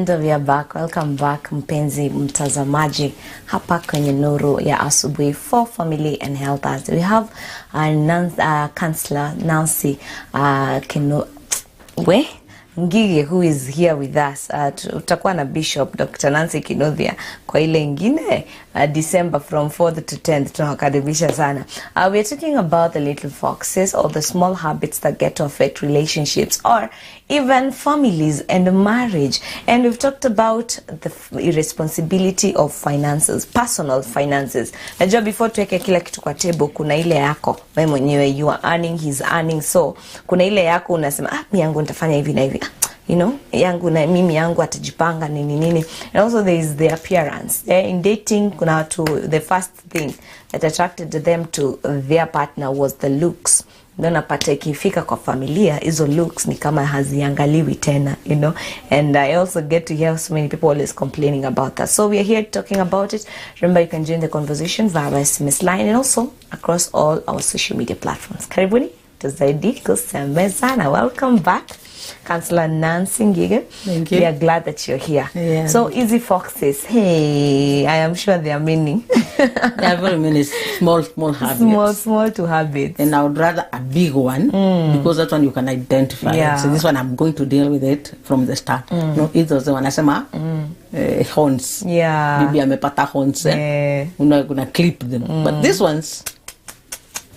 And we are back. Welcome back, mpenzi mtazamaji hapa kwenye Nuru ya Asubuhi for Family and Health. As we have Counselor Nancy Ngige, who is here with us. Utakuwa na Bishop Dr. Nancy Kinodhia kwa ile ingine December from 4th to 10th. Tunawakaribisha sana. We are talking about the little foxes or the small habits that get to affect relationships or even families and marriage. And we've talked about the irresponsibility of finances, personal finances. Najua before tuweke kila kitu kwa table, kuna ile yako wewe mwenyewe, you are earning, he's earning. So kuna ile yako unasema mimi yangu nitafanya hivi na hivi, you know, yangu na mimi yangu atajipanga nini. And also there is the appearance. In dating, kuna watu, the first thing that attracted them to their partner was the looks. Ndio napata ikifika kwa familia, hizo looks ni kama haziangaliwi tena, you know. And I also get to hear so many people always complaining about that. So we are here talking about it. Remember, you can join the conversation via SMS line and also across all our social media platforms. Karibuni, tuzaidi kusemezana. Welcome back, Counselor Nancy Ngige. Thank you. We are glad that you're here. Yeah. So easy foxes. Hey, I am sure they are meaning. There are very many small habits. Small to habits. And I would rather a big one because that one you can identify. Yeah. So this one I'm going to deal with it from the start. No, either the one nasema horns. Yeah. Bibi amepata horns. Una clip them. But these ones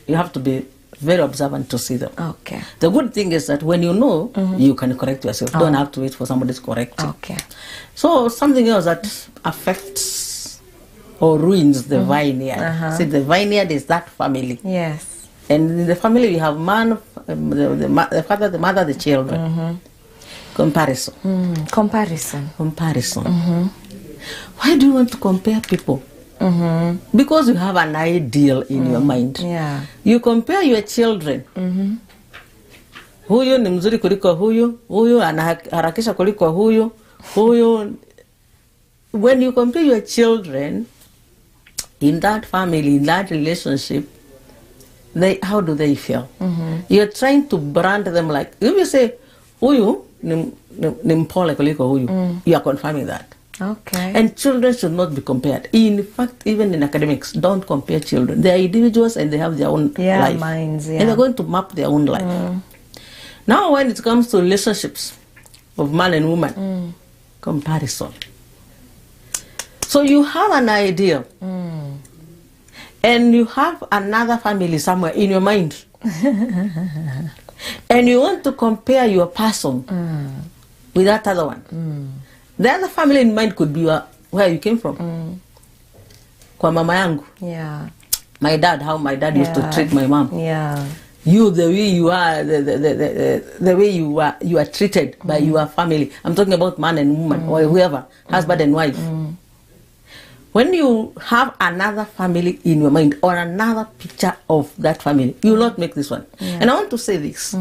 you have to be very observant to see them. Okay. The good thing is that when you know, you can correct yourself. Don't have to wait for somebody to correct you. Okay. So something else that affects or ruins the vineyard. See, the vineyard is that family. Yes. And in the family you have man, the father, the mother, the children. Comparison. Comparison. Why do you want to compare people? Because you have an ideal in your mind. Yeah. You compare your children. Huyu ni mzuri kuliko huyu anaharakisha kuliko huyu. When you compare your children in that family, in that relationship, how do they feel? You're trying to brand them like, if you say huyu ni mpole kuliko huyu, you are confirming that. Okay. And children should not be compared. In fact, even in academics, don't compare children. They are individuals and they have their own life. Minds, and they're going to map their own life. Now, when it comes to relationships of man and woman, comparison. So you have an ideal, and you have another family somewhere in your mind, and you want to compare your person with that other one. The other family in mind could be where you came from. Kwa mama yangu. Yeah. My dad, how my dad used to treat my mom. Yeah. You, the way you are, the way you are treated by your family. I'm talking about man and woman or whoever, husband and wife. When you have another family in your mind or another picture of that family, you will not make this one. Yeah. And I want to say this.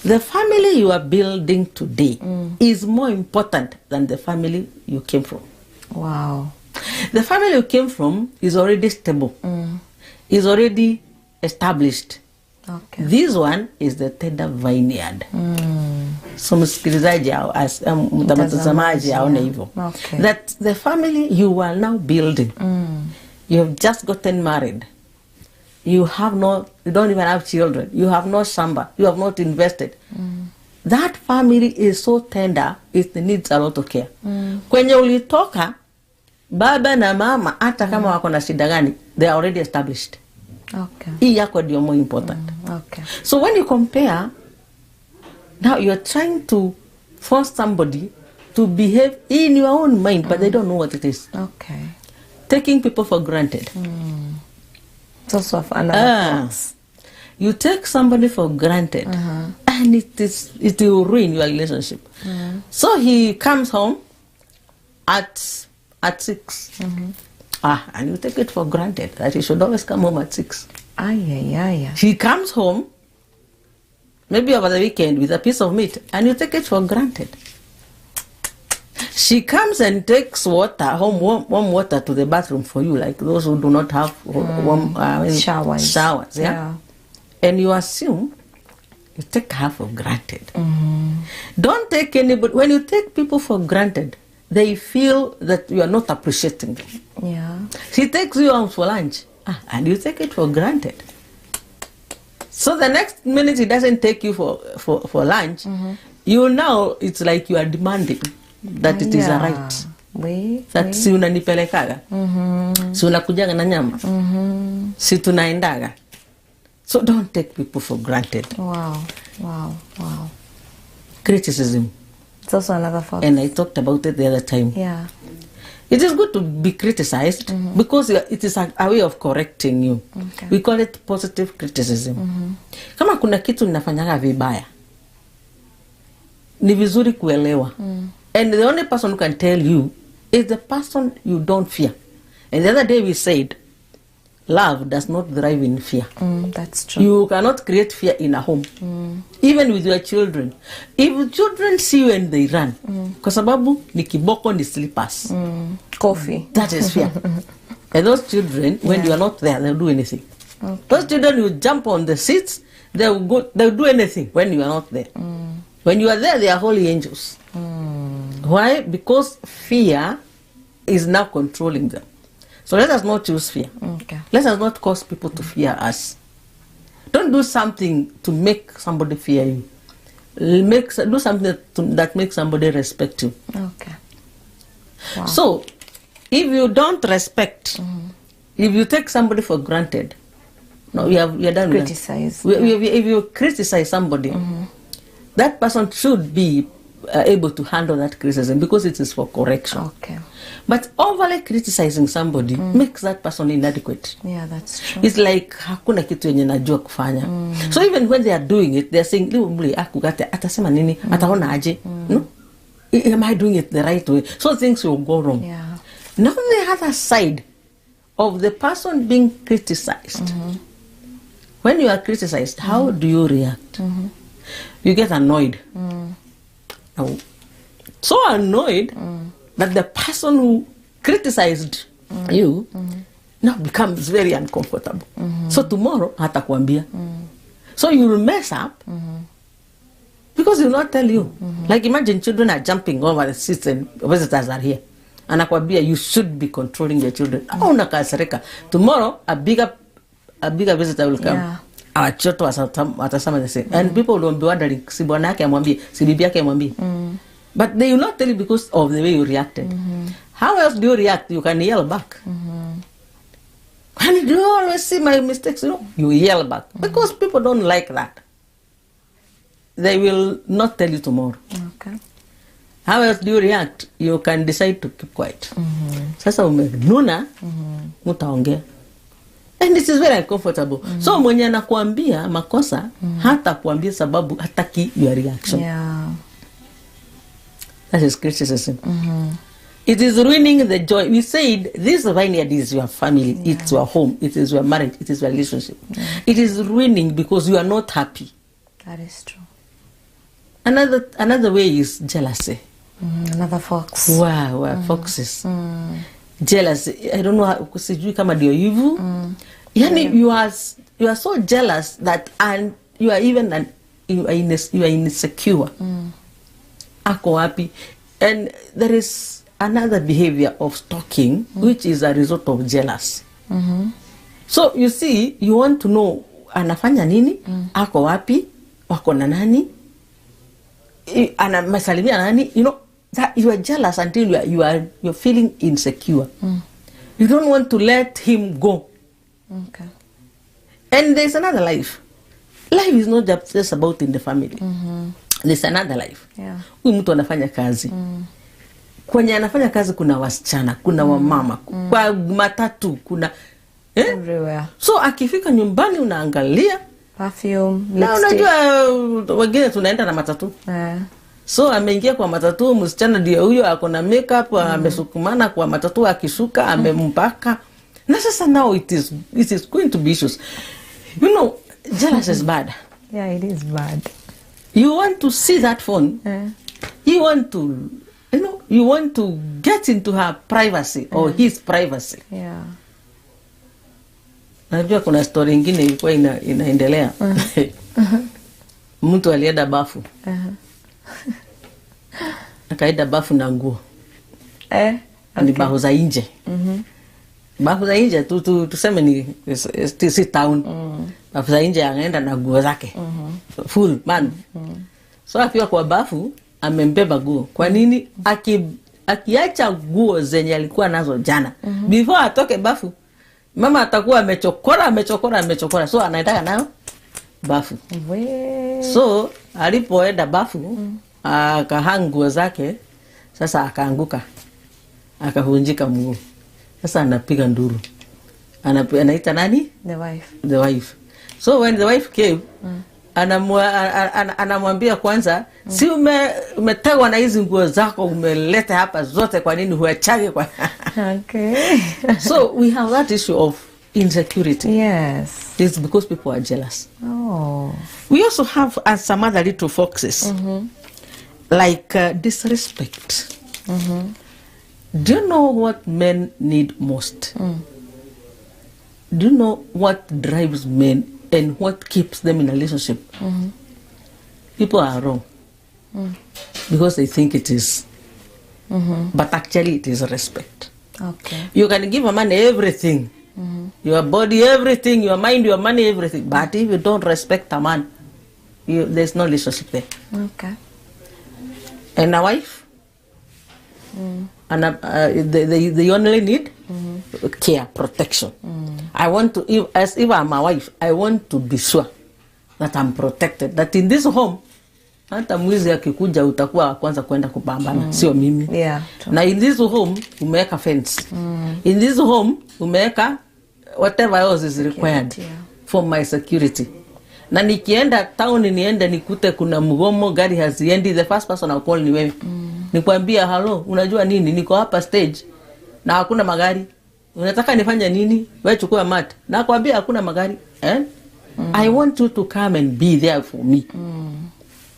The family you are building today is more important than the family you came from. Wow. The family you came from is already stable, is already established. Okay. This one is the tender vineyard. So msikilizaji mtazamaji aone hivyo. That the family you are now building, you have just gotten married. You don't even have children. You have no shamba. You have not invested. That family is so tender, it needs a lot of care. Kwenye ulitoka, baba na mama, hata kama wako na shida gani, they are already established. Okay. Hii yako ndio more important. Okay. So when you compare, now you are trying to force somebody to behave in your own mind, but they don't know what it is. Okay. Taking people for granted. It's also another box. You take somebody for granted, and it will ruin your relationship. So he comes home at 6, and you take it for granted that he should always come home at 6. He comes home, maybe over the weekend, with a piece of meat, and you take it for granted. She comes and takes water, warm water to the bathroom for you, like those who do not have warm showers. Yeah? And you assume, you take her for granted. Don't take anybody, when you take people for granted, they feel that you are not appreciating them. Yeah. He takes you out for lunch, and you take it for granted. So the next minute he doesn't take you for lunch, you now, it's like you are demanding that it is a right. That si unanipelekaga, si unakujaga na nyama, si tunaendaga. So don't take people for granted. Wow. Criticism. It's also another fact. And I talked about it the other time. Yeah. It is good to be criticized because it is a way of correcting you. Okay. We call it positive criticism. Kama kuna kitu ninafanyaga vibaya, ni vizuri kuelewa. And the only person who can tell you is the person you don't fear. And the other day we said, love does not thrive in fear. That's true. You cannot create fear in a home. Even with your children. If children see you and they run, kwa sababu ni kiboko ni slippers. Coffee. That is fear. And those children, when you are not there, they'll do anything. Okay. Those children will jump on the seats, they'll do anything when you are not there. When you are there, they are holy angels. Why? Because fear is now controlling them. So let us not choose fear. Okay. Let us not cause people to fear us. Don't do something to make somebody fear you. Do something that makes somebody respect you. Okay. Wow. So, if you don't respect, if you take somebody for granted, no, we are done with criticize. If you criticize somebody, that person should be able to handle that criticism because it is for correction. Okay. But overly criticizing somebody makes that person inadequate. Yeah, that's true. It's like hakuna kitu yenye najua kufanya. So even when they are doing it, they are saying, atasema nini, ataona aje, no? Am I doing it the right way? So things will go wrong. Yeah. Now the other side of the person being criticized. When you are criticized, how do you react? You get annoyed. So annoyed that the person who criticized you now becomes very uncomfortable. So tomorrow, hatakwambia. So you will mess up because he will not tell you. Like imagine children are jumping over the seats and visitors are here. Anakwambia you should be controlling your children. Tomorrow, a bigger visitor will come. Yeah. Achoto watasema the same. And people will be wondering, si bwana yake amwambie, si bibi yake amwambie. But they will not tell you because of the way you reacted. How else do you react? You can yell back. And do you always see my mistakes? You yell back. Because people don't like that. They will not tell you tomorrow. Okay. How else do you react? You can decide to keep quiet. Sasa umenuna, mutaongea. And this is very uncomfortable. So mwenye anakuambia makosa, hata kuambia sababu hataki your reaction. Yeah. That is criticism. It is ruining the joy. We said this vineyard is your family, it's your home, it is your marriage, it is your relationship. It is ruining because you are not happy. That is true. Another way is jealousy. Another fox. Wow, foxes. Jealousy. I don't know how, sijui kama ndio hivyo. Yani you are so jealous that and you are even you are insecure. Ako happy. And there is another behavior of stalking which is a result of jealousy. So you see, you want to know anafanya nini, ako wapi, wako na nani, anasalimia nani, that you are jealous until you're feeling insecure. You don't want to let him go. Okay. And there's another life. Life is not just about in the family. There's another life. Yeah. Huyu mtu anafanya kazi. Kwenye anafanya kazi kuna wasichana, kuna wamama, kwa matatu, kuna everywhere. So akifika nyumbani unaangalia perfume, na unajua wengine tunaenda na matatu. So ameingia kwa matatu, msichana ndio huyo ako na makeup, amesukumana kwa matatu, akishuka amempaka. Na sasa now it is going to be issues. Jealous is bad. Yeah, it is bad. You want to see that phone. You want to, you want to get into her privacy or his privacy. Yeah. Najua kuna story ingine ilikuwa inaendelea. Mtu alienda bafu. Akaenda bafu na nguo. Okay. Ni bahu za nje. Bahu za nje tuseme ni si town. Bahu za nje anaenda na nguo zake. Full man. So akiwa kwa bafu amembeba nguo. Kwa nini akiacha nguo zenye alikuwa nazo jana? Before atoke bafu, mama atakuwa amechokora. So anaenda nayo bafu. So alipoenda bafu, akahang nguo zake, sasa akaanguka. Akavunjika mguu. Sasa anapiga nduru. Anaita nani? The wife. So when the wife came, anamwambia kwanza, si umetegwa na hizi nguo zako, umeleta hapa zote, kwa nini huachage kwa? Okay. So we have that issue of insecurity. Yes. It's because people are jealous. Oh. We also have some other little foxes, like disrespect. Do you know what men need most? Do you know what drives men and what keeps them in a relationship? People are wrong because they think it is. But actually it is respect. Okay. You can give a man everything. Your body, everything, your mind, your money, everything. But if you don't respect a man, there's no relationship there. Okay. And a wife? And they only need care, protection. I want to, if I'm a wife, I want to be sure that I'm protected. That in this home, hata mwizi akikuja utakuwa kwanza kwenda kupambana, sio mimi. Yeah. Na in this home umeweka fence. In this home umeweka whatever else is required for my security. Na nikienda town niende nikute kuna mgomo, gari haziendi, the first person I'll call ni wewe. Nikwambia hello, unajua nini? Niko hapa stage na hakuna magari. Unataka nifanye nini? Wewe chukua mat. Na kwambia hakuna magari. I want you to come and be there for me.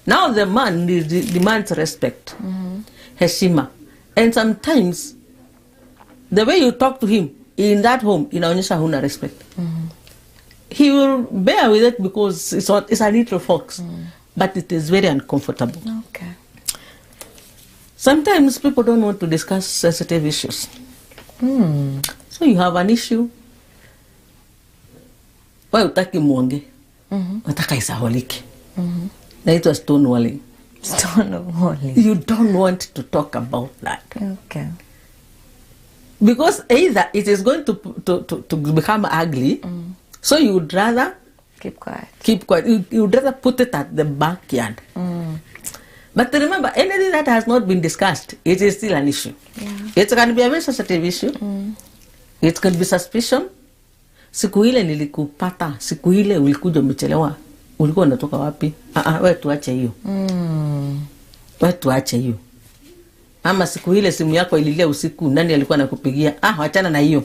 Now the man demands respect. Heshima. And sometimes the way you talk to him in that home inaonyesha huna respect. He will bear with it because it's a little fox. But it is very uncomfortable. Okay. Sometimes people don't want to discuss sensitive issues. So you have an issue. Why utaki muonge? Wataka isaholike. Naitwa stonewalling. Stonewalling. You don't want to talk about that. Okay. Because either it is going to become ugly, so you would rather keep quiet. You would rather put it at the backyard. But remember, anything that has not been discussed, it is still an issue. Yeah. It can be a very sensitive issue. It can be suspicion. Siku ile nilikupata, siku ile ulikuja umechelewa. Ulikuwa unatoka wapi? Wewe tuache hiyo. Wewe tuache hiyo. Ama siku ile simu yako ililia usiku, nani alikuwa anakupigia? Wachana na hiyo.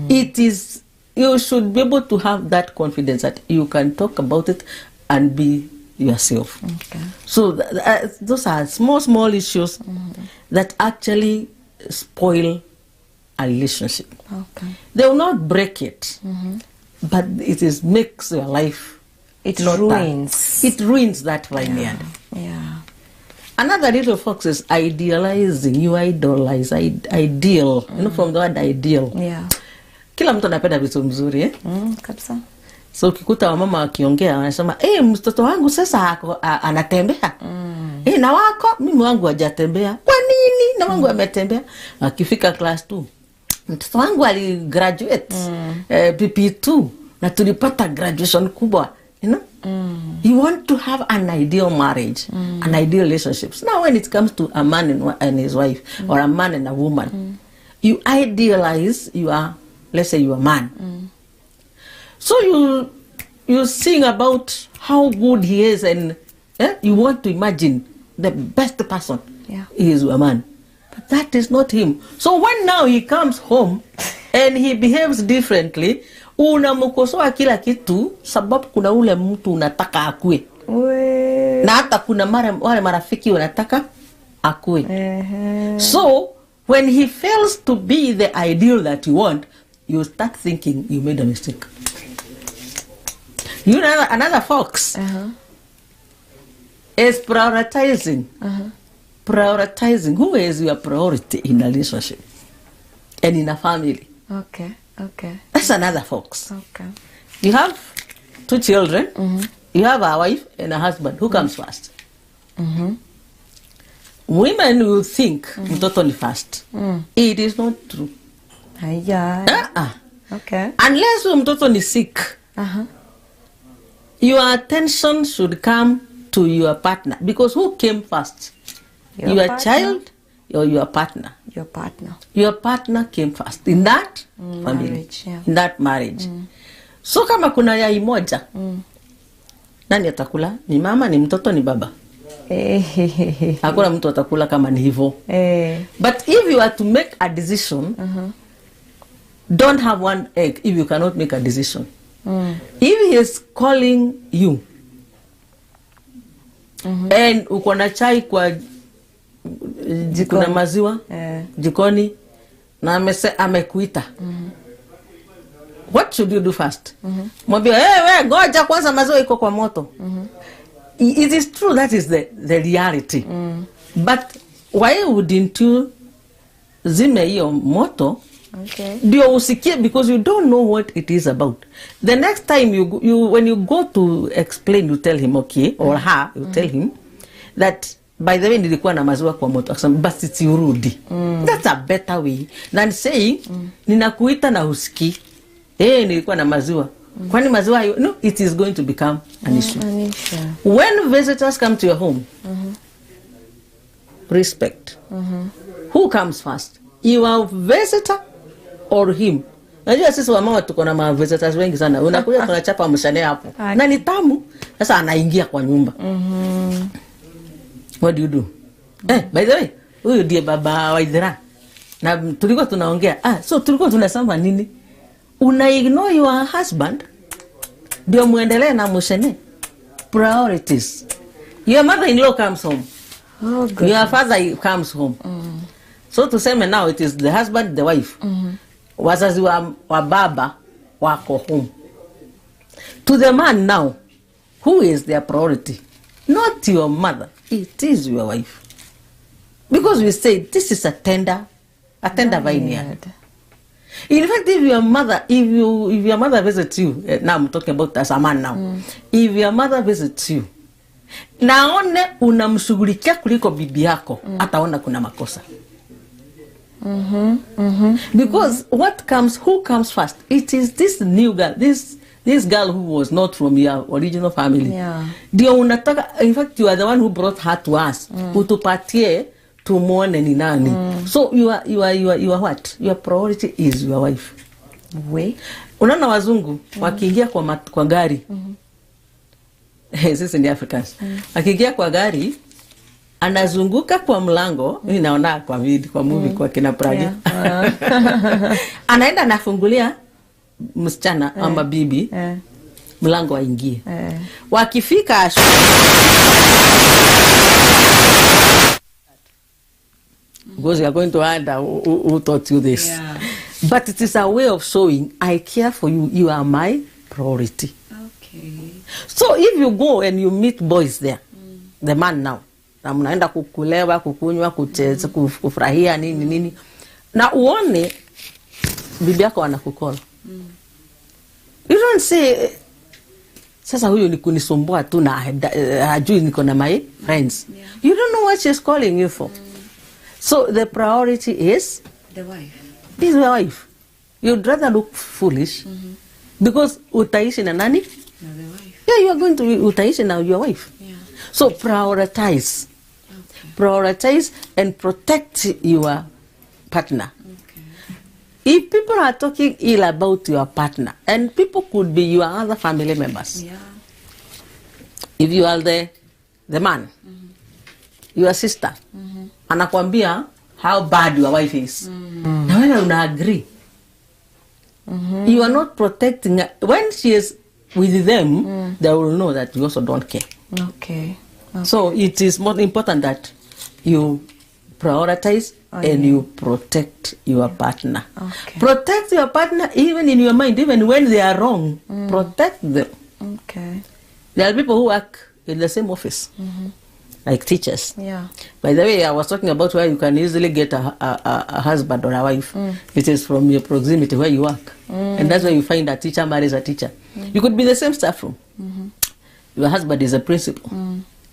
It is, you should be able to have that confidence that you can talk about it and be yourself. Okay. So those are small issues that actually spoil a relationship. Okay. They will not break it, but it makes your life. It ruins. It ruins that vineyard. Yeah. Another little fox is idealizing. You idolize, ideal. You know, from the word ideal. Yeah. Kila mtu anapenda vitu mzuri, Kabisa. So ukikuta wamama wakiongea wanasema, mtoto wangu sasa anatembea. Na wako, mimi wangu hajatembea. Kwa nini? Na wangu ametembea. Akifika class 2, mtoto wangu aligraduate PP2 na tulipata graduation kubwa. You know? You want to have an ideal marriage, an ideal relationships. Now when it comes to a man and his wife, or a man and a woman, you idealize let's say your man. So you sing about how good he is, and you want to imagine the best person is a man. But that is not him. So when now he comes home and he behaves differently, unamkosoa kila kitu sababu kuna ule mtu unataka akue. Na hata kuna wale marafiki wanataka akue. So when he fails to be the ideal that you want, you start thinking you made a mistake. You know, another fox is prioritizing prioritizing who is your priority in a relationship and in a family. Okay. That's another focus. Okay. You have 2 children. You have a wife and a husband. Who comes first? Women will think mtoto ni first. It is not true. Okay. Unless mtoto ni sick, your attention should come to your partner, because who came first? Your child or your partner? Your partner. Your partner came first in that family, marriage, yeah. in that marriage. So kama kuna yai moja, nani atakula? Ni mama, ni mtoto, ni baba? Hakuna mtu atakula kama ni hivyo. But if you are to make a decision, don't have one egg if you cannot make a decision. If he is calling you and uko na chai kwa kuna maziwa jikoni na amekuita, what should you do first? Mwambie, we ngoja kwanza maziwa iko kwa moto. It is true, that is the reality. But why wouldn't you zime hiyo moto? Okay. Ndio usikie, because you don't know what it is about. The next time when you go to explain, you tell him, okay, or her, you tell him that, by the way, nilikuwa na maziwa kwa moto, basi tiurudi. That's a better way than saying, ninakuita na usiki. Nilikuwa na maziwa. Kwani maziwa hiyo? No, it is going to become an issue. When visitors come to your home, respect. Who comes first? Your visitor or him? Najua sisi wamama tuko na visitors wengi sana. Unakuja tunachapa mshane hapo. Na ni tamu. Sasa anaingia kwa nyumba. What do you do? By the way, huyu ndiye baba wa Idhira. Na tulikuwa tunaongea. So tulikuwa tunasema nini? Una ignore your husband, ndio muendelee na mshane. Priorities. Your mother-in-law comes home. Your father comes home. So to say now, it is the husband, the wife. Wazazi wa baba wako home. To the man now, who is their priority? Not your mother. It is your wife. Because we say this is a tender vineyard. In fact, if your mother visits you, now I'm talking about as a man now. If your mother visits you, naone unamshughulikia kuliko bibi yako, ataona kuna makosa. Because who comes first? It is this new girl, this girl who was not from your original family. Ndio unataka, in fact, you are the one who brought her to us. Utupatie tumuone ni nani. So you are what? Your priority is your wife. Unaona wazungu wakiingia kwa gari. Sisi ni Africans. Akiingia kwa gari, anazunguka kwa mlango, mimi naona kwa video, kwa movie, kwa kina Praja. Anaenda anafungulia msichana ama bibi mlango aingie. Wakifika because you are going to wonder who taught you this. But it is a way of showing, I care for you, you are my priority. So if you go and you meet boys there, the man now, na mnaenda kukulewa, kukunywa, kucheza, kufurahia nini, na uone bibi yako anakukola. You don't say, sasa huyu ni kunisumbua tu na hajui niko na my friends. You don't know what she's calling you for. So the priority is the wife. Is your wife. You'd rather look foolish because utaishi na nani? No, the wife. Yeah, you are going to utaishi na your wife. So prioritize. Prioritize and protect your partner. If people are talking ill about your partner, and people could be your other family members. If you are the man, your sister, anakuambia how bad your wife is. Na wewe una agree. You are not protecting her. When she is with them, they will know that you also don't care. So it is more important that you prioritize and you protect your partner. Protect your partner even in your mind, even when they are wrong. Protect them. There are people who work in the same office. like teachers. Yeah. By the way, I was talking about where you can easily get a husband or a wife. It is from your proximity where you work. And that's where you find a teacher marries a teacher. You could be the same staff room. Your husband is a principal.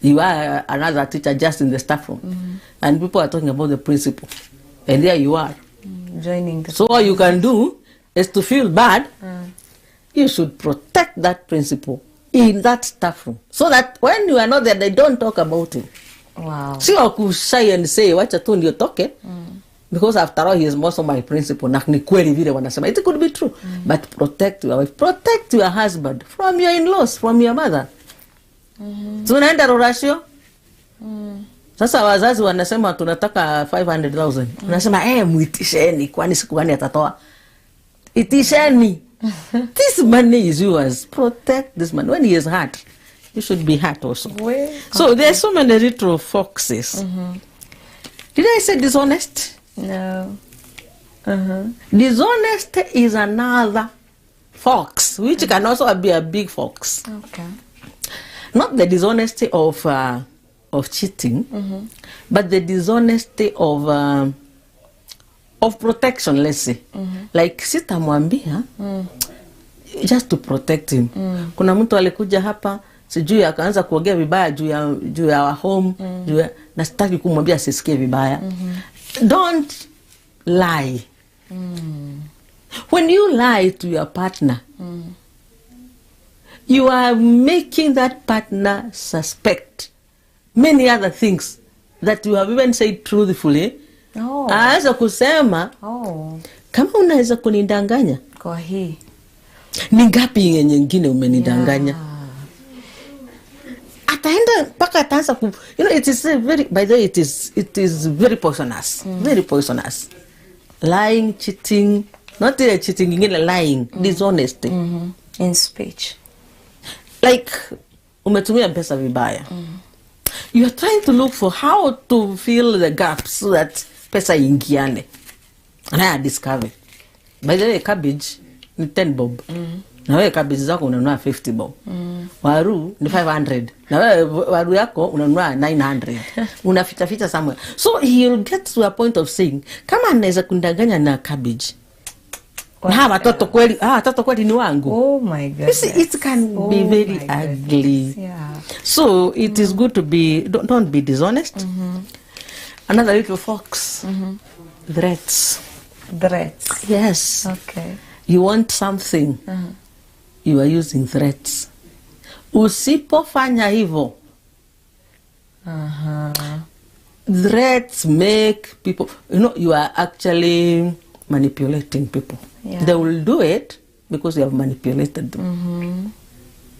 You are another teacher just in the staff room. And people are talking about the principal. And there you are. Joining the So all you can do is to feel bad. You should protect that principal in that staff room. So that when you are not there, they don't talk about him. Wow. See, I could shy and say, wacha tu ndio toke. Because after all, he is also my principal. Na ni kweli vile wanasema. It could be true. But protect your wife. Protect your husband from your in-laws, from your mother. Tunaenda rorashio. Sasa wazazi wanasema tunataka 500,000. Unasema muitisheni kwani siku gani atatoa? Itisheni. This money is yours. Protect this man. When he is hurt, you should be hurt also. So there are so many little foxes. Did I say dishonest? No. Dishonest is another fox, which can also be a big fox. Okay. Not the dishonesty of cheating, but the dishonesty of protection, let's say. Like sitamwambia just to protect him. Kuna mtu alikuja hapa sijui akaanza kuongea vibaya juu ya our home, na sitaki kumwambia asisikie vibaya. Don't lie. When you lie to your partner, you are making that partner suspect many other things that you have even said truthfully. Aweza kusema, kama unaweza kunidanganya, kwa hii ni ngapi yenye nyingine umenidanganya? Ataenda mpaka ataanza ku, you know, it is very, by the way, it is very poisonous. Very poisonous. Lying, cheating, not really cheating, ingine lying, dishonesty. in speech. Like umetumia pesa vibaya. You are trying to look for how to fill the gaps so that pesa ingiane. And I discovered. By the way, cabbage ni 10 bob. Na wewe cabbage zako unanunua 50 bob. Waru ni 500. Na wewe waru yako unanunua 900. Unaficha somewhere. So he'll get to a point of saying, kama anaweza kundanganya na cabbage. Na watoto kweli ni wangu. Oh my God. You see, it can be very ugly. Yeah. So it is good to be, don't be dishonest. Another little fox. Threats. Threats. Yes. Okay. You want something. You are using threats. Usipofanya hivyo. Threats make people, you know, you are actually manipulating people. Yeah. They will do it because you have manipulated them.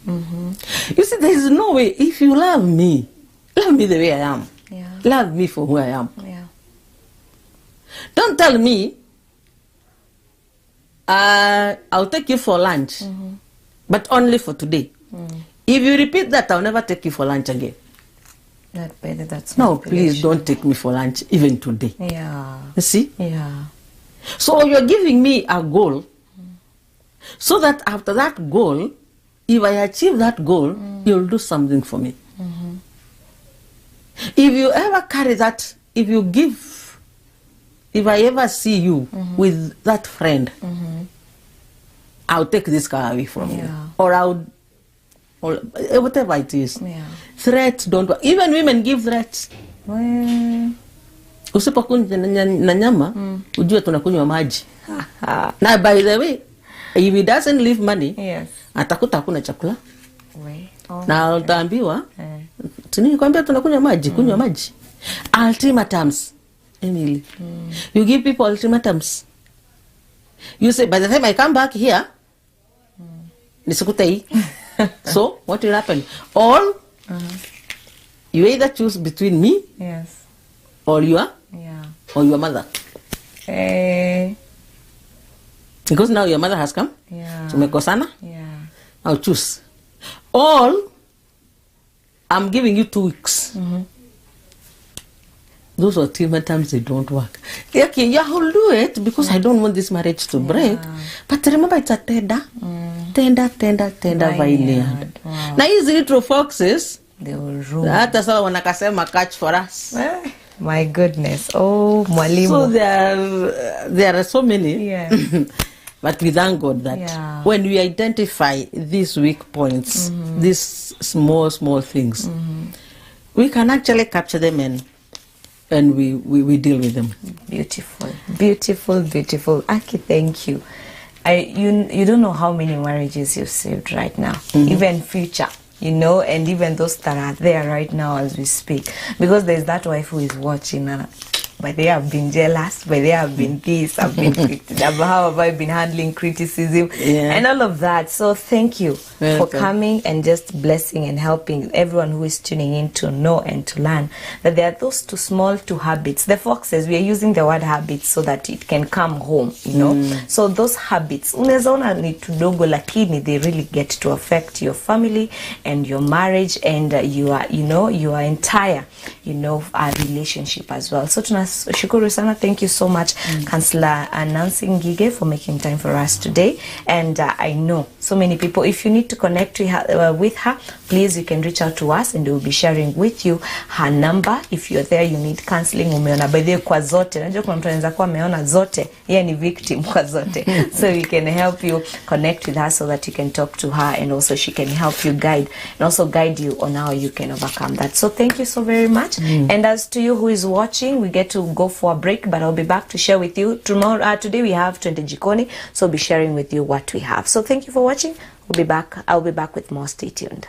You see, there is no way, if you love me the way I am. Yeah. Love me for who I am. Yeah. Don't tell me, I'll take you for lunch, but only for today. If you repeat that, I'll never take you for lunch again. That better, that's No, please don't take me for lunch, even today. Yeah. You see? Yeah. So you're giving me a goal, so that after that goal, if I achieve that goal, you'll do something for me. If you ever carry that, if I ever see you with that friend, I'll take this car away from you. Or whatever it is. Yeah. Threats don't work. Even women give threats. Usipokunywa na nyama, ujue tunakunywa maji. Now, by the way, if he doesn't leave money, atakuta hakuna chakula. Na utaambiwa, kwambia tunakunywa maji, kunywa maji. Ultimatums. Emily, you give people ultimatums. You say, by the time I come back here, nisikute hii. So, what will happen? Or, you either choose between me, or your mother. Because now your mother has come. Tumekosana. I'll choose. Or, I'm giving you 2 weeks. Those ultimatums, they don't work. Okay, yeah, I'll do it because I don't want this marriage to break. But remember, it's a tender vineyard. Wow. Now, these little foxes, They will rule. Hata sawa wanakasema catch for us. My goodness. Oh, mwalimu. So there are so many. Yeah. But we thank God that when we identify these weak points, these small things, we can actually capture them and we deal with them. Beautiful. Aki, thank you. You don't know how many marriages you've saved right now, even future, and even those that are there right now as we speak, because there's that wife who is watching, but they have been jealous, but they have been this, I've been how have I been handling criticism and all of that. So thank you for coming and just blessing and helping everyone who is tuning in to know and to learn that there are those two habits. The foxes, we are using the word habits so that it can come home, So those habits, unazaona ni tudogo lakini they really get to affect your family and your marriage and your entire, relationship as well. So tunashukuru sana. Thank you so much, Counselor Nancy Ngige, for making time for us today. And I know so many people, if you need to connect with her, please, you can reach out to us and we'll be sharing with you her number. If you're there, you need counseling, umeona by the kwa zote. Unajua kuna mtu anaweza kuwa ameona zote, yeye ni victim kwa zote. So we can help you connect with her so that you can talk to her, and also she can help you guide you on how you can overcome that. So thank you so very much. And as to you who is watching, we get to go for a break, but I'll be back to share with you tomorrow. Today we have Twende Jikoni, so I'll be sharing with you what we have. So thank you for watching. I'll be back with more. Stay tuned.